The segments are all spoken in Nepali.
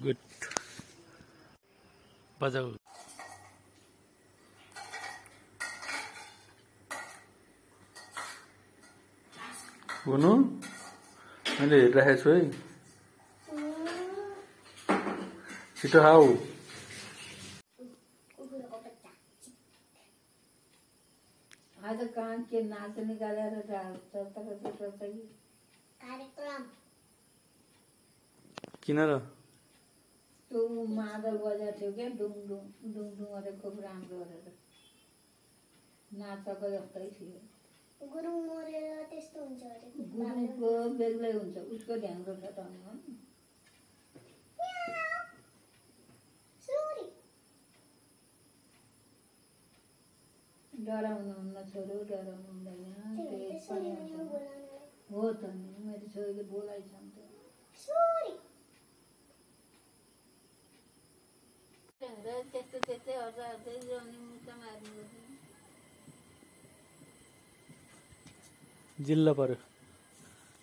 गुड बजाऊ हुनु मैले हेरिराखेको छु है छिटो खाऊ आज कान के नाच निकालेर कार्यक्रम किन र त्यो मादल बजाएको थियो क्या डुङ डुङ डुङ डुङ गरेर खुब राम्रो गरेर नाचको जस्तै थियो गुरुङ मरेर त्यस्तो हुन्छ अरे गुरुङको बेग्लै हुन्छ उसको ध्यान रटाउनु हो सरी डराउनु हुन्न छोरो डराउनु हुँदैन हो त नि मेरो छोरीले बोलाइछ नि त सरी त्यस्तो त्यस्तै हर्दै जाउने मुसा मार्नु जिल्ला पर्यो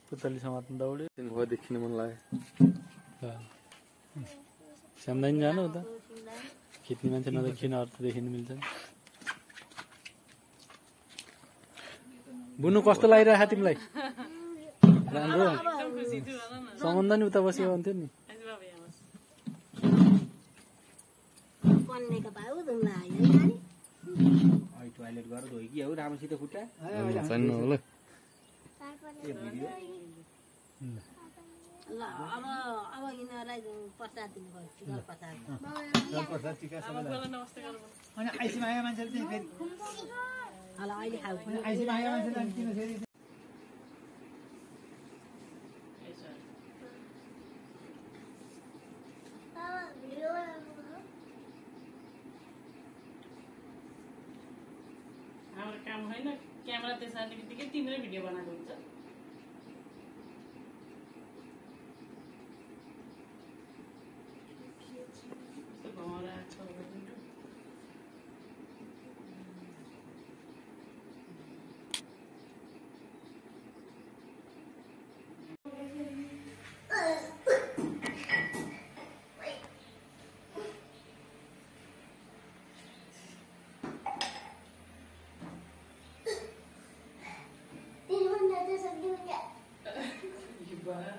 पुतली समात्नु दौड्यो हो देखिन मन लाग्यो स्याम्दा नि जानु उता खिच्ने मान्छे नदेखिन अरू त देखिनु मिल्छ बुनु कस्तो लागिरहेको तिमीलाई राम्रो सम्बन्ध नि उता बसेको हुन्थ्यो नि टोयलेट गरेर धोइ कि हो राम्रोसित खुट्टा होला ल अब यिनीहरूलाई प्रसाद दिनुपर्छ अनि आइसी माया मान्छेले चाहिँ फेरि अहिले खाऊ आइसी माया मान्छेले अनि किन फेरि हाम्रो काम होइन क्यामेरा त्यसरी बित्तिकै तिम्रै भिडियो बनाएको हुन्छ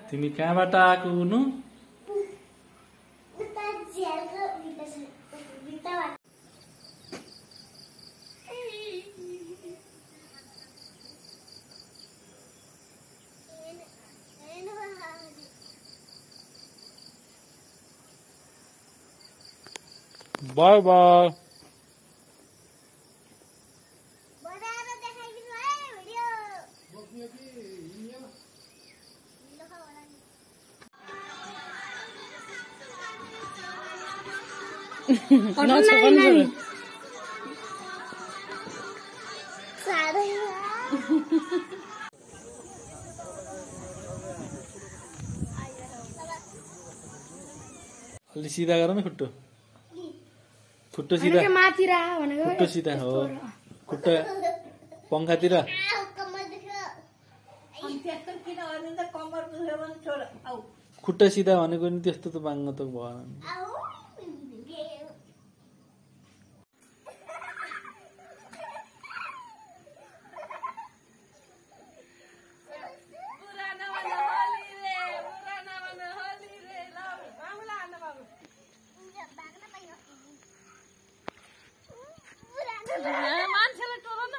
तिमी कहाँबाट आएको हुनु बाय बाय अलि सिधा गर न खुट्टो खुट्टो सिधा खुट्टो सिधा हो खुट्टा पंखातिर खुट्टा सिधा भनेको नि त्यस्तो त बाङ्ग त भएन मान्छेलाई टोल न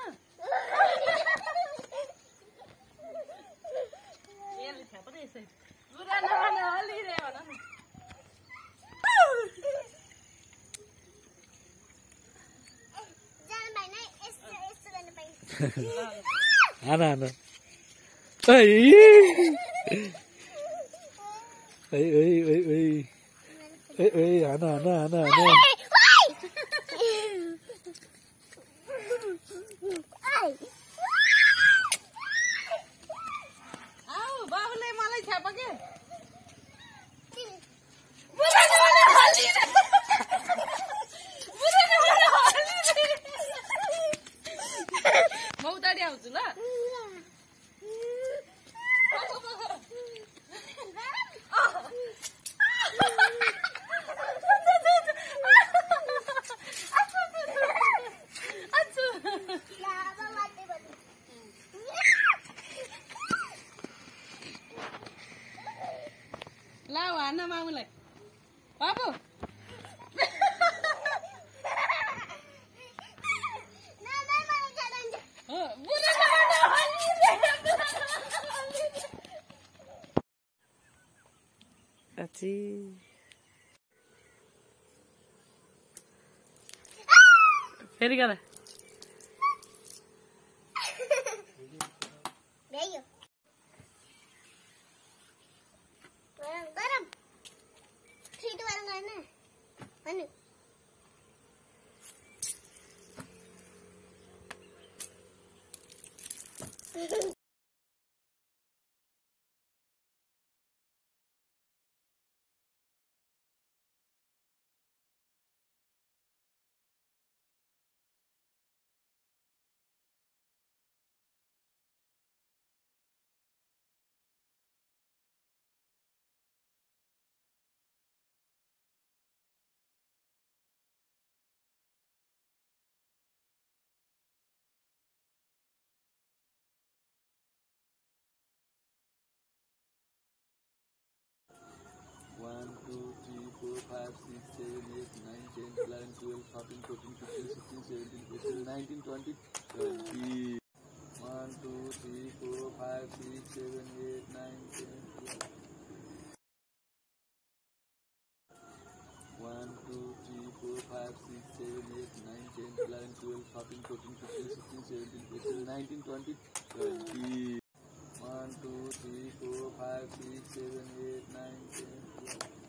आना आना आना आना आना आना बाबुले मलाई छ्याप के म उतारि आउँछु ल हान्न मामुलाई बाबु फेरि गर भ्याइयो गरम 3 2 1 गर्न भन्नु 1 2 3 4 5 6 7 8 9 10 11 12 13 14 15 16 17 18 19 20 21 2 3 4 5 6 7 8 9 10 11 1 2 3 4 5 6 7 8 9 10 11 12 13 14 15 16 17 18 19 20 21 2 3 4 5 6 7 8 9 10 11